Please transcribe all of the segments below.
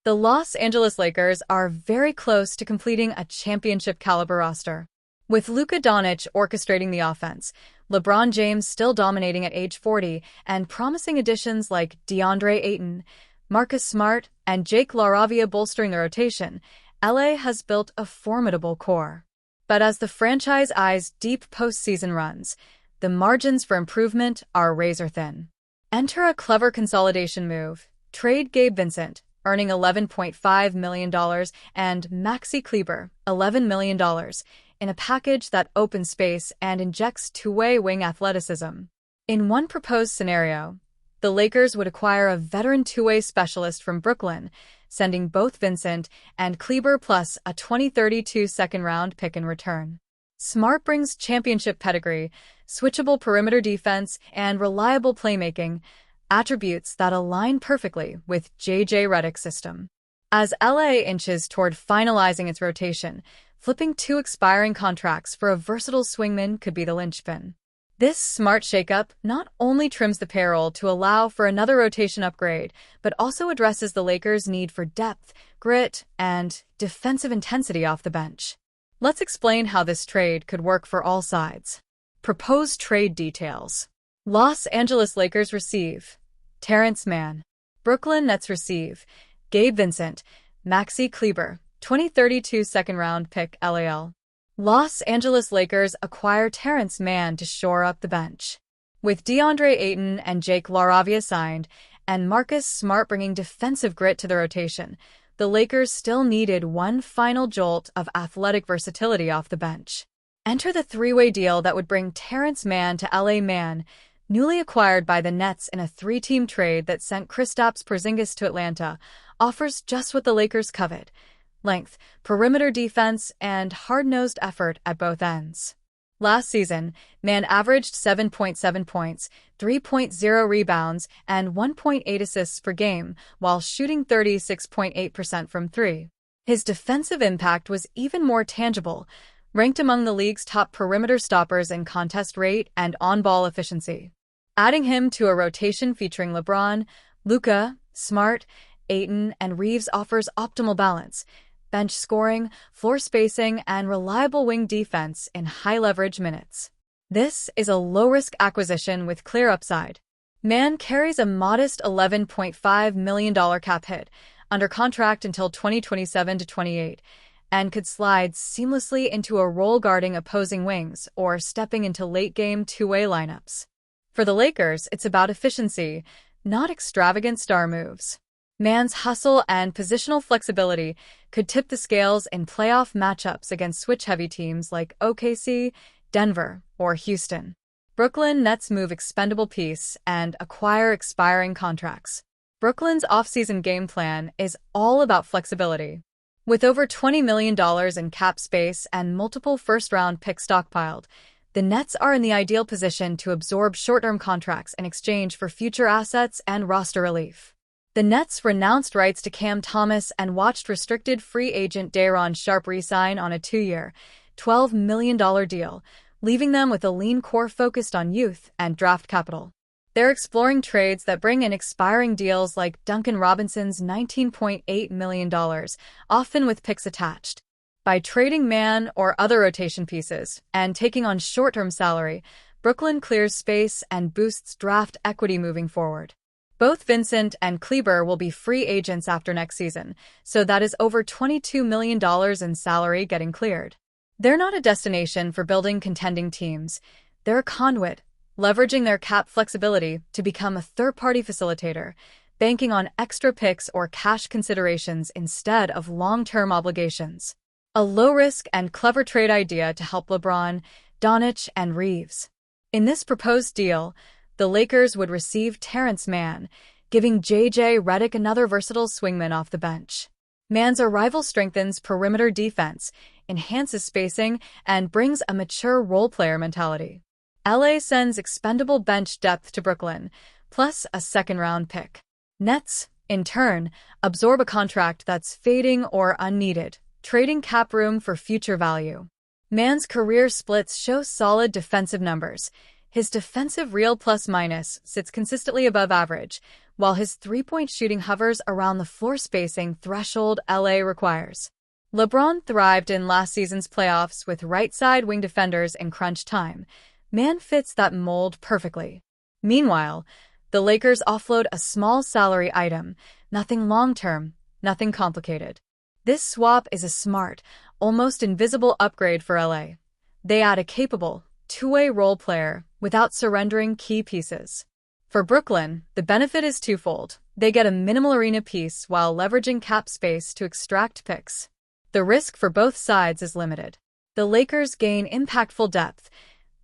The Los Angeles Lakers are very close to completing a championship-caliber roster. With Luka Doncic orchestrating the offense, LeBron James still dominating at age 40, and promising additions like DeAndre Ayton, Marcus Smart, and Jake LaRavia bolstering the rotation, LA has built a formidable core. But as the franchise eyes deep postseason runs, the margins for improvement are razor-thin. Enter a clever consolidation move. Trade Gabe Vincent, earning $11.5 million, and Maxi Kleber, $11 million, in a package that opens space and injects two-way wing athleticism. In one proposed scenario, the Lakers would acquire a veteran two-way specialist from Brooklyn, sending both Vincent and Kleber plus a 2032 second-round pick in return. Smart brings championship pedigree, switchable perimeter defense, and reliable playmaking, attributes that align perfectly with J.J. Redick's system. As LA inches toward finalizing its rotation, flipping two expiring contracts for a versatile swingman could be the linchpin. This smart shakeup not only trims the payroll to allow for another rotation upgrade, but also addresses the Lakers' need for depth, grit, and defensive intensity off the bench. Let's explain how this trade could work for all sides. Proposed trade details. Los Angeles Lakers receive Terrence Mann. Brooklyn Nets receive Gabe Vincent, Maxi Kleber, 2032 second-round pick LAL. Los Angeles Lakers acquire Terrence Mann to shore up the bench. With DeAndre Ayton and Jake LaRavia signed, and Marcus Smart bringing defensive grit to the rotation, the Lakers still needed one final jolt of athletic versatility off the bench. Enter the three-way deal that would bring Terrence Mann to LA. Mann, newly acquired by the Nets in a three-team trade that sent Kristaps Porzingis to Atlanta, offers just what the Lakers covet: length, perimeter defense, and hard-nosed effort at both ends. Last season, Mann averaged 7.7 points, 3.0 rebounds, and 1.8 assists per game, while shooting 36.8% from three. His defensive impact was even more tangible, ranked among the league's top perimeter stoppers in contest rate and on-ball efficiency. Adding him to a rotation featuring LeBron, Luka, Smart, Ayton, and Reeves offers optimal balance: bench scoring, floor spacing, and reliable wing defense in high-leverage minutes. This is a low-risk acquisition with clear upside. Mann carries a modest $11.5 million cap hit, under contract until 2027-28, and could slide seamlessly into a role guarding opposing wings or stepping into late-game two-way lineups. For the Lakers, it's about efficiency, not extravagant star moves. Mann's hustle and positional flexibility could tip the scales in playoff matchups against switch-heavy teams like OKC, Denver, or Houston. Brooklyn Nets move expendable piece and acquire expiring contracts. Brooklyn's offseason game plan is all about flexibility. With over $20 million in cap space and multiple first-round picks stockpiled, the Nets are in the ideal position to absorb short-term contracts in exchange for future assets and roster relief. The Nets renounced rights to Cam Thomas and watched restricted free agent Day'Ron Sharpe re-sign on a 2-year, $12 million deal, leaving them with a lean core focused on youth and draft capital. They're exploring trades that bring in expiring deals like Duncan Robinson's $19.8 million, often with picks attached. By trading Mann or other rotation pieces and taking on short-term salary, Brooklyn clears space and boosts draft equity moving forward. Both Vincent and Kleber will be free agents after next season, so that is over $22 million in salary getting cleared. They're not a destination for building contending teams. They're a conduit, leveraging their cap flexibility to become a third-party facilitator, banking on extra picks or cash considerations instead of long-term obligations. A low-risk and clever trade idea to help LeBron, Doncic, and Reeves. In this proposed deal, the Lakers would receive Terrence Mann, giving J.J. Redick another versatile swingman off the bench. Mann's arrival strengthens perimeter defense, enhances spacing, and brings a mature role-player mentality. LA sends expendable bench depth to Brooklyn, plus a second-round pick. Nets, in turn, absorb a contract that's fading or unneeded, trading cap room for future value. Mann's career splits show solid defensive numbers, His defensive real plus-minus sits consistently above average, while his three-point shooting hovers around the floor spacing threshold LA requires. LeBron thrived in last season's playoffs with right-side wing defenders in crunch time. Man fits that mold perfectly. Meanwhile, the Lakers offload a small salary item, nothing long-term, nothing complicated. This swap is a smart, almost invisible upgrade for LA. They add a capable, two-way role player without surrendering key pieces. For Brooklyn, the benefit is twofold. They get a minimal arena piece while leveraging cap space to extract picks. The risk for both sides is limited. The Lakers gain impactful depth.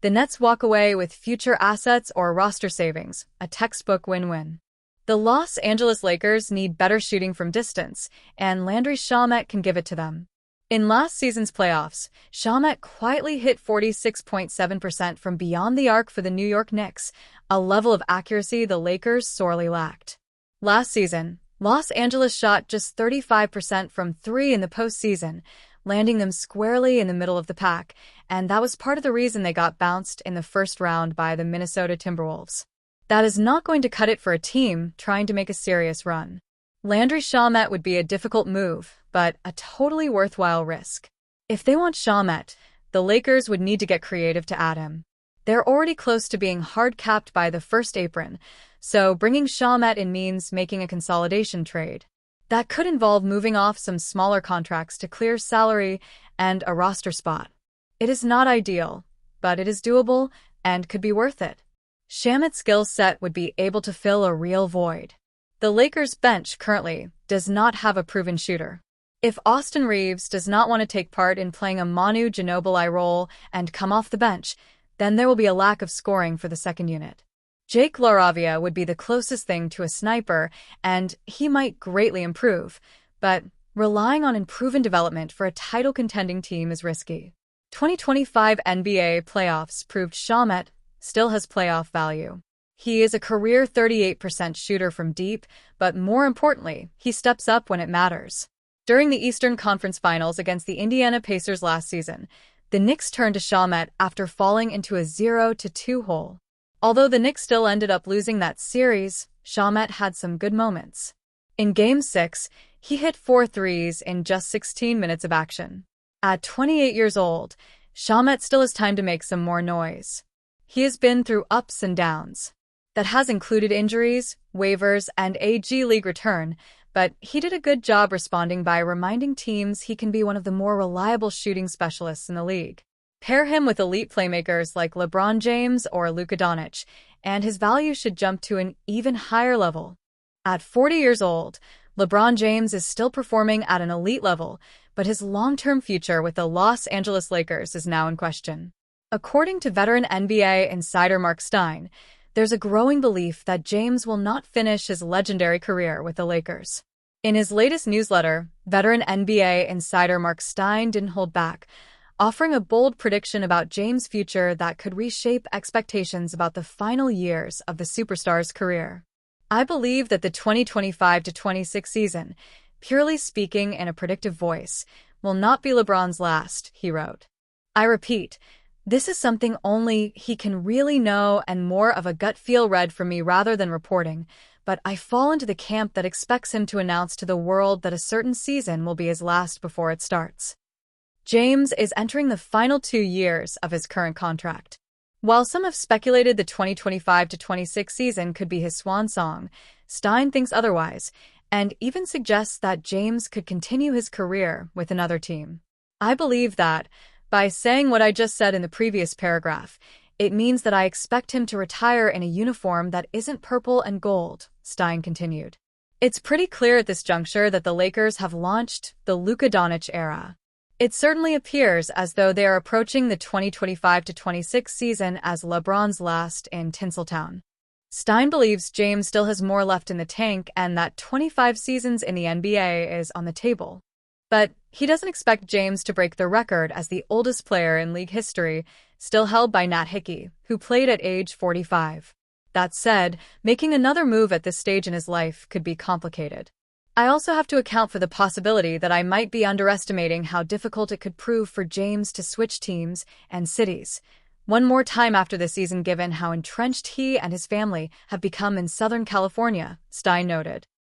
The Nets walk away with future assets or roster savings, a textbook win-win. The Los Angeles Lakers need better shooting from distance, and Landry Shamet can give it to them. In last season's playoffs, Shamet quietly hit 46.7% from beyond the arc for the New York Knicks, a level of accuracy the Lakers sorely lacked. Last season, Los Angeles shot just 35% from three in the postseason, landing them squarely in the middle of the pack, and that was part of the reason they got bounced in the first round by the Minnesota Timberwolves. That is not going to cut it for a team trying to make a serious run. Landry Shamet would be a difficult move, but a totally worthwhile risk. If they want Shamet, the Lakers would need to get creative to add him. They're already close to being hard-capped by the first apron, so bringing Shamet in means making a consolidation trade. That could involve moving off some smaller contracts to clear salary and a roster spot. It is not ideal, but it is doable and could be worth it. Shamet's skill set would be able to fill a real void. The Lakers' bench currently does not have a proven shooter. If Austin Reeves does not want to take part in playing a Manu Ginobili role and come off the bench, then there will be a lack of scoring for the second unit. Jake LaRavia would be the closest thing to a sniper, and he might greatly improve, but relying on unproven development for a title-contending team is risky. 2025 NBA playoffs proved Shamet still has playoff value. He is a career 38% shooter from deep, but more importantly, he steps up when it matters. During the Eastern Conference Finals against the Indiana Pacers last season, the Knicks turned to Shamet after falling into a 0-2 hole. Although the Knicks still ended up losing that series, Shamet had some good moments. In Game 6, he hit 4 threes in just 16 minutes of action. At 28 years old, Shamet still has time to make some more noise. He has been through ups and downs. That has included injuries, waivers, and a G League return, but he did a good job responding by reminding teams he can be one of the more reliable shooting specialists in the league. Pair him with elite playmakers like LeBron James or Luka Doncic, and his value should jump to an even higher level. At 40 years old, LeBron James is still performing at an elite level, but his long-term future with the Los Angeles Lakers is now in question. According to veteran NBA insider Mark Stein, there's a growing belief that James will not finish his legendary career with the Lakers. In his latest newsletter, veteran NBA insider Mark Stein didn't hold back, offering a bold prediction about James' future that could reshape expectations about the final years of the superstar's career. I believe that the 2025-26 season, purely speaking in a predictive voice, will not be LeBron's last, he wrote. I repeat, this is something only he can really know and more of a gut feel read from me rather than reporting, but I fall into the camp that expects him to announce to the world that a certain season will be his last before it starts. James is entering the final 2 years of his current contract. While some have speculated the 2025-26 season could be his swan song, Stein thinks otherwise, and even suggests that James could continue his career with another team. I believe that, by saying what I just said in the previous paragraph, it means that I expect him to retire in a uniform that isn't purple and gold, Stein continued. It's pretty clear at this juncture that the Lakers have launched the Luka Doncic era. It certainly appears as though they are approaching the 2025-26 season as LeBron's last in Tinseltown. Stein believes James still has more left in the tank and that 25 seasons in the NBA is on the table. But he doesn't expect James to break the record as the oldest player in league history, still held by Nat Hickey, who played at age 45. That said, making another move at this stage in his life could be complicated. I also have to account for the possibility that I might be underestimating how difficult it could prove for James to switch teams and cities. One more time after the season given how entrenched he and his family have become in Southern California, Stein noted.